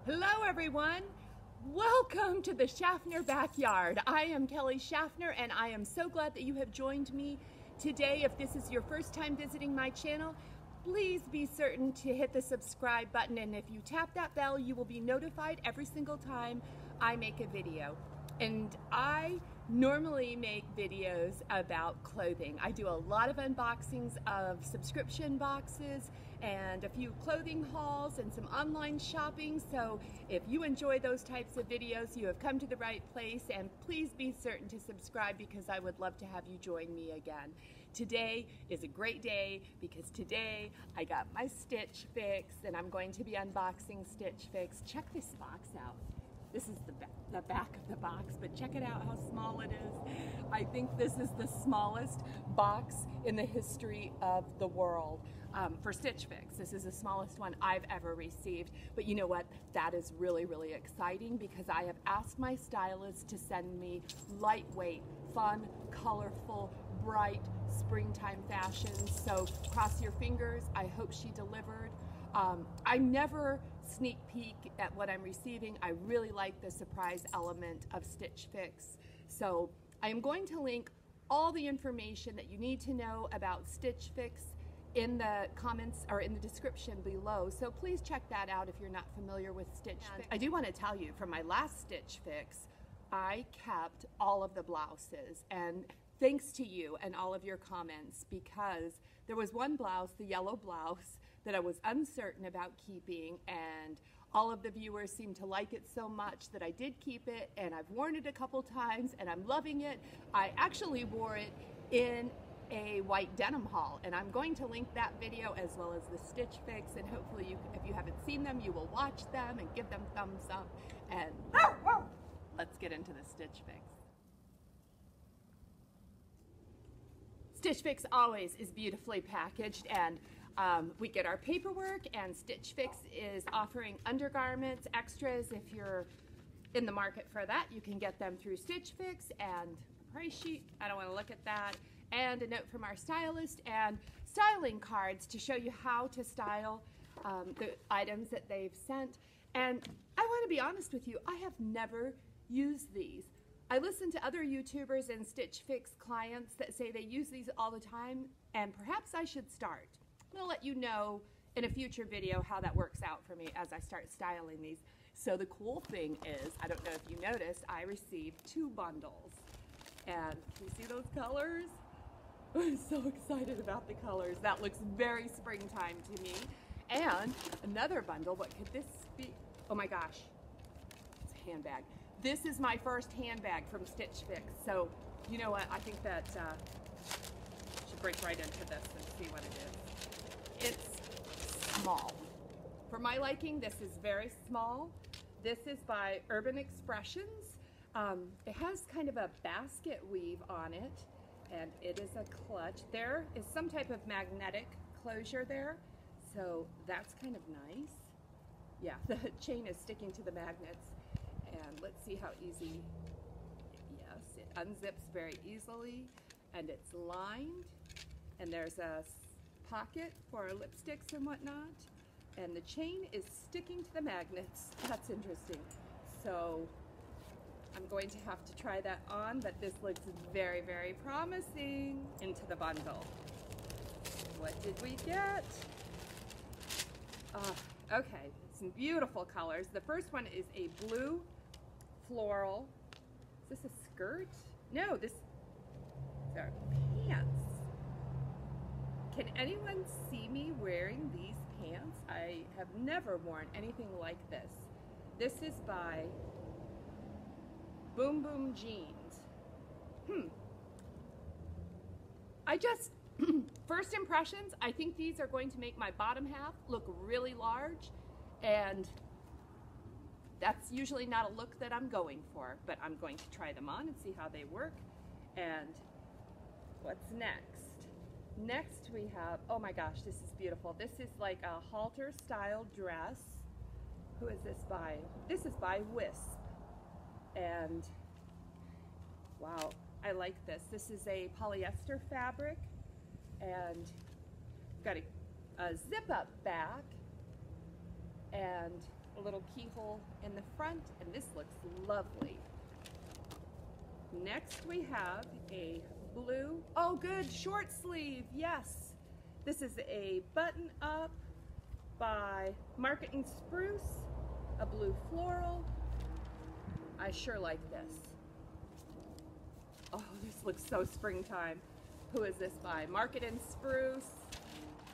Hello everyone! Welcome to the Schaffner Backyard. I am Kelly Schaffner and I am so glad that you have joined me today. If this is your first time visiting my channel, please be certain to hit the subscribe button, and if you tap that bell you will be notified every single time I make a video. And I normally make videos about clothing. I do a lot of unboxings of subscription boxes and a few clothing hauls and some online shopping. So if you enjoy those types of videos, you have come to the right place, and please be certain to subscribe because I would love to have you join me again. Today is a great day because today I got my Stitch Fix and I'm going to be unboxing Stitch Fix. Check this box out. This is the back of the box, but check it out how small it is. I think this is the smallest box in the history of the world for Stitch Fix. This is the smallest one I've ever received. But you know what? That is really, really exciting because I have asked my stylist to send me lightweight, fun, colorful, bright springtime fashions. So cross your fingers. I hope she delivered. I never sneak peek at what I'm receiving. I really like the surprise element of Stitch Fix. So I am going to link all the information that you need to know about Stitch Fix in the comments or in the description below. So please check that out if you're not familiar with Stitch Fix. I do want to tell you, from my last Stitch Fix, I kept all of the blouses, and thanks to you and all of your comments, because there was one blouse, the yellow blouse, that I was uncertain about keeping, and all of the viewers seemed to like it so much that I did keep it, and I've worn it a couple times and I'm loving it. I actually wore it in a white denim haul, and I'm going to link that video as well as the Stitch Fix, and hopefully you, if you haven't seen them, you will watch them and give them thumbs up, and let's get into the Stitch Fix. Stitch Fix always is beautifully packaged, and we get our paperwork, and Stitch Fix is offering undergarments, extras. If you're in the market for that, you can get them through Stitch Fix, and a price sheet, I don't want to look at that, and a note from our stylist, and styling cards to show you how to style the items that they've sent. And I want to be honest with you, I have never used these. I listen to other YouTubers and Stitch Fix clients that say they use these all the time, and perhaps I should start. I'm going to let you know in a future video how that works out for me as I start styling these. So the cool thing is, I don't know if you noticed, I received 2 bundles. And can you see those colors? I'm so excited about the colors. That looks very springtime to me. And another bundle, what could this be? Oh my gosh, it's a handbag. This is my first handbag from Stitch Fix. So, you know what, I think that I should break right into this and see what it is. It's small. For my liking, this is very small. This is by Urban Expressions. It has kind of a basket weave on it, and it is a clutch. There is some type of magnetic closure there, so that's kind of nice. Yeah, the chain is sticking to the magnets. And let's see how easy, yes, it unzips very easily, and it's lined, and there's a pocket for lipsticks and whatnot, and the chain is sticking to the magnets. That's interesting. So I'm going to have to try that on, but this looks very, very promising. Into the bundle. What did we get? Okay, some beautiful colors. The first one is a blue floral. Is this a skirt? No, these are pants. Can anyone see me wearing these pants? I have never worn anything like this. This is by Boom Boom Jeans. First impressions, I think these are going to make my bottom half look really large, and that's usually not a look that I'm going for, but I'm going to try them on and see how they work. And what's next? Next we have, oh my gosh, this is beautiful. This is like a halter style dress. Who is this by? This is by Wisp. And wow, I like this. This is a polyester fabric, and got a zip up back, and a little keyhole in the front, and this looks lovely. Next we have a blue, oh good, short sleeve, yes. This is a button up by Market and Spruce, a blue floral. I sure like this. Oh, this looks so springtime. Who is this by? Market and Spruce.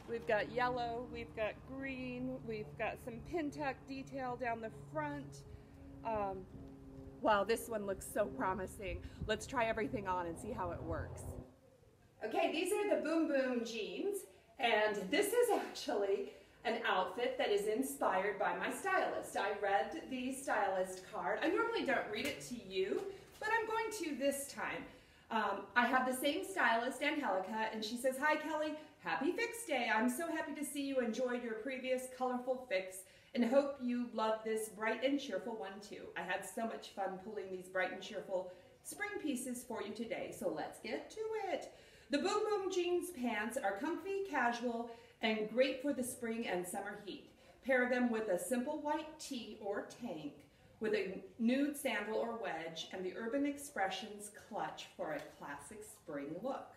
We've got yellow, we've got green, we've got some pin tuck detail down the front. Wow, this one looks so promising. Let's try everything on and see how it works. Okay, these are the Boom Boom jeans, and this is actually an outfit that is inspired by my stylist. I read the stylist card. I normally don't read it to you, but I'm going to this time. I have the same stylist, Angelica, and she says, "Hi Kelly, happy fix day. I'm so happy to see you enjoyed your previous colorful fix and hope you love this bright and cheerful one too. I had so much fun pulling these bright and cheerful spring pieces for you today, so let's get to it." The Boom Boom jeans pants are comfy, casual, and great for the spring and summer heat. Pair them with a simple white tee or tank with a nude sandal or wedge and the Urban Expressions clutch for a classic spring look.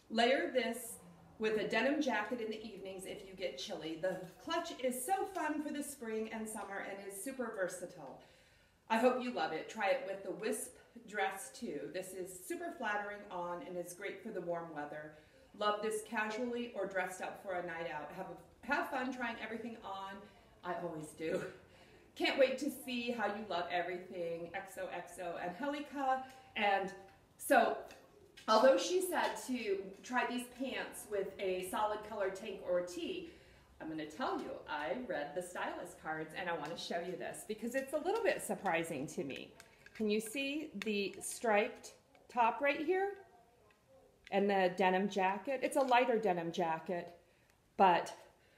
Layer this with a denim jacket in the evenings if you get chilly. The clutch is so fun for the spring and summer and is super versatile. I hope you love it. Try it with the wisp dress too. This is super flattering on and is great for the warm weather. Love this casually or dressed up for a night out. Have fun trying everything on. I always do. Can't wait to see how you love everything. XOXO Angelica. And so, although she said to try these pants with a solid color tank or tee, I'm going to tell you, I read the stylist cards and I want to show you this because it's a little bit surprising to me. Can you see the striped top right here? And the denim jacket. It's a lighter denim jacket, but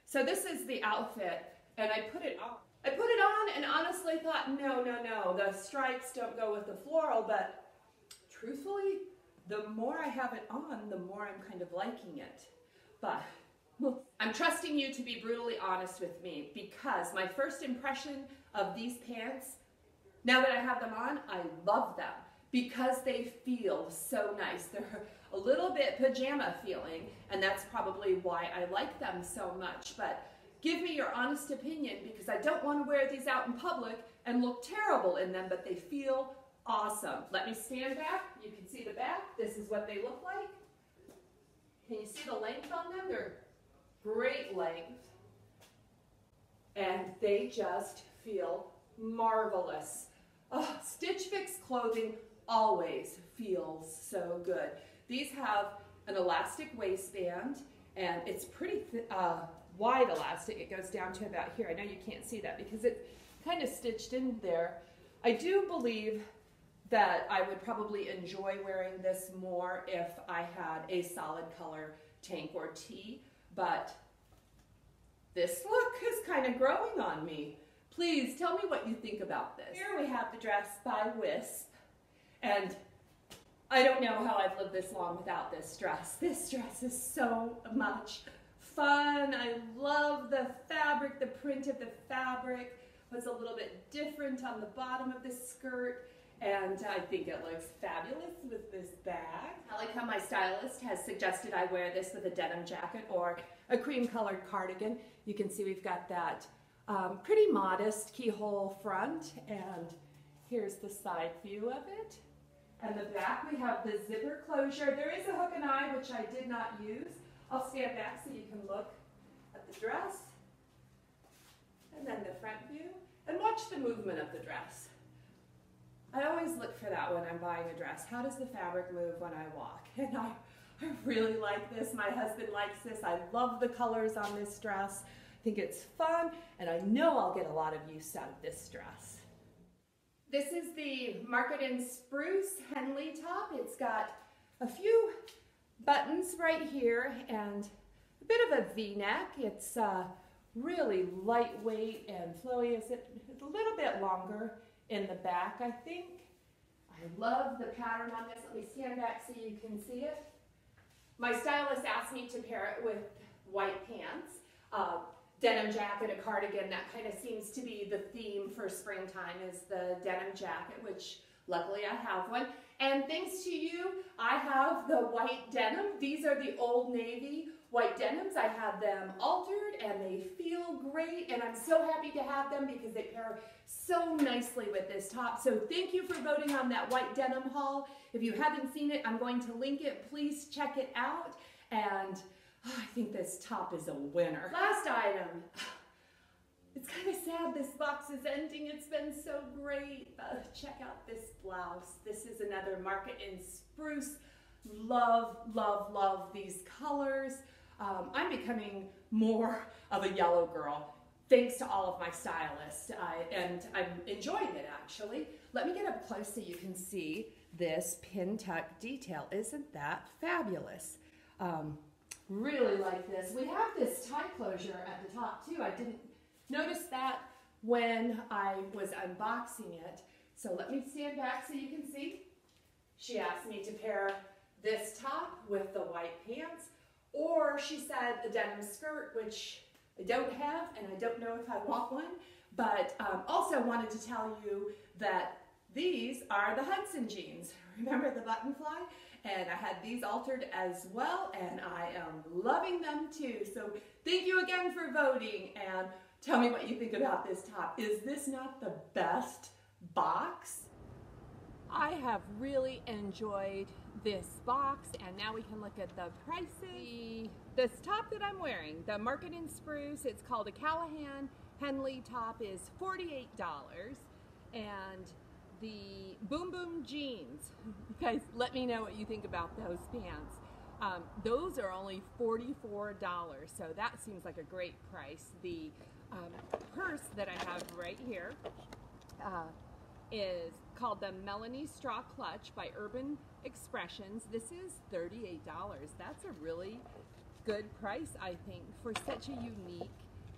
so this is the outfit and I put it on. I put it on and honestly thought, no, the stripes don't go with the floral, but truthfully, the more I have it on, the more I'm kind of liking it. But I'm trusting you to be brutally honest with me because my first impression of these pants, now that I have them on, I love them because they feel so nice. They're a little bit pajama feeling, and that's probably why I like them so much. But give me your honest opinion because I don't want to wear these out in public and look terrible in them, but they feel awesome. Let me stand back. You can see the back. This is what they look like. Can you see the length on them? They're great length. And they just feel marvelous. Oh, Stitch Fix clothing always feels so good. These have an elastic waistband, and it's pretty wide elastic. It goes down to about here. I know you can't see that because it's kind of stitched in there. I do believe that I would probably enjoy wearing this more if I had a solid color tank or tee, but this look is kind of growing on me. Please tell me what you think about this. Here we have the dress by Wisp, and I don't know how I've lived this long without this dress. This dress is so much fun. I love the fabric. The print of the fabric was a little bit different on the bottom of the skirt, and I think it looks fabulous with this bag. I like how my stylist has suggested I wear this with a denim jacket or a cream colored cardigan. You can see we've got that pretty modest keyhole front, and here's the side view of it. And the back, we have the zipper closure. There is a hook and eye, which I did not use. I'll stand back so you can look at the dress. And then the front view. And watch the movement of the dress. I always look for that when I'm buying a dress. How does the fabric move when I walk? And I really like this. My husband likes this. I love the colors on this dress. I think it's fun, and I know I'll get a lot of use out of this dress. This is the Market and Spruce Henley top. It's got a few buttons right here and a bit of a V-neck. It's really lightweight and flowy. It's a little bit longer in the back, I think. I love the pattern on this. Let me stand back so you can see it. My stylist asked me to pair it with white pants. denim jacket, a cardigan. That kind of seems to be the theme for springtime, is the denim jacket, which luckily I have one. And thanks to you, I have the white denim. These are the Old Navy white denims. I have them altered and they feel great, and I'm so happy to have them because they pair so nicely with this top. So thank you for voting on that white denim haul. If you haven't seen it, I'm going to link it. Please check it out. And I think this top is a winner. Last item. It's kind of sad this box is ending. It's been so great. Check out this blouse. This is another Market in Spruce. Love, love, love these colors. I'm becoming more of a yellow girl, thanks to all of my stylists, and I'm enjoying it actually. Let me get up close so you can see this pin tuck detail. Isn't that fabulous? Really like this. We have this tie closure at the top too. I didn't notice that when I was unboxing it. So let me stand back so you can see. She asked me to pair this top with the white pants, or she said a denim skirt, which I don't have, and I don't know if I want one, but also wanted to tell you that these are the Hudson jeans. Remember the button fly? And I had these altered as well, and I am loving them too. So thank you again for voting, and tell me what you think about this top. Is this not the best box? I have really enjoyed this box, and now we can look at the prices. This top that I'm wearing, the Market in Spruce, it's called a Callahan Henley top, is $48, and the Boom Boom jeans, you guys let me know what you think about those pants. Those are only $44, so that seems like a great price. The purse that I have right here is called the Melanie Straw Clutch by Urban Expressions. This is $38. That's a really good price, I think, for such a unique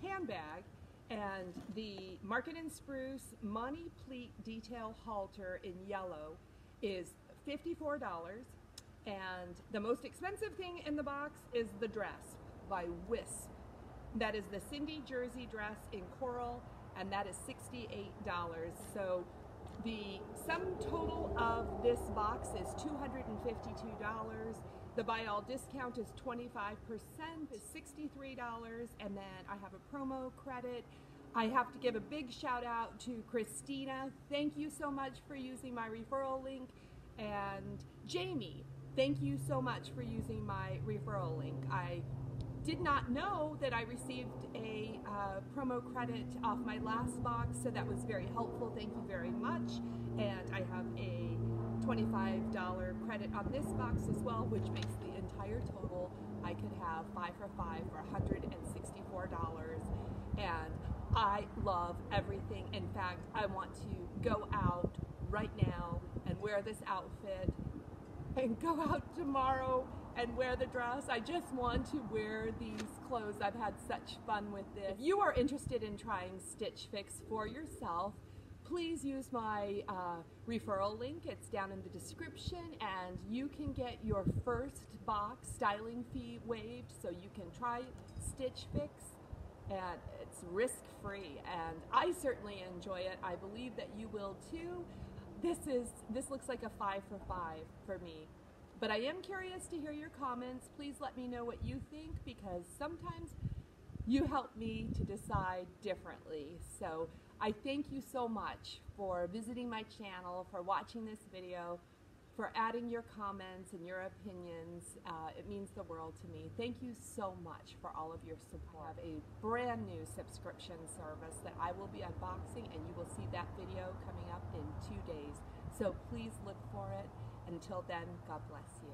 handbag. And the Market in Spruce Money Pleat Detail Halter in yellow is $54. And the most expensive thing in the box is the dress by Wisp. That is the Cindy Jersey dress in coral, and that is $68. So the sum total of this box is $252. The buy all discount is 25%, is $63, and then I have a promo credit. I have to give a big shout out to Christina. Thank you so much for using my referral link. And Jamie, thank you so much for using my referral link. I did not know that I received a promo credit off my last box, so that was very helpful. Thank you very much. And I have a $25 credit on this box as well, which makes the entire total. I could have 5 for 5 for $164. And I love everything. In fact, I want to go out right now and wear this outfit and go out tomorrow and wear the dress. I just want to wear these clothes. I've had such fun with this. If you are interested in trying Stitch Fix for yourself, please use my referral link. It's down in the description, and you can get your first box styling fee waived, so you can try Stitch Fix, and it's risk-free, and I certainly enjoy it. I believe that you will too. This looks like a 5 for 5 for me. But I am curious to hear your comments. Please let me know what you think, because sometimes you help me to decide differently. So I thank you so much for visiting my channel, for watching this video, for adding your comments and your opinions. It means the world to me. Thank you so much for all of your support. I have a brand new subscription service that I will be unboxing, and you will see that video coming up in 2 days. So please look for it. Until then, God bless you.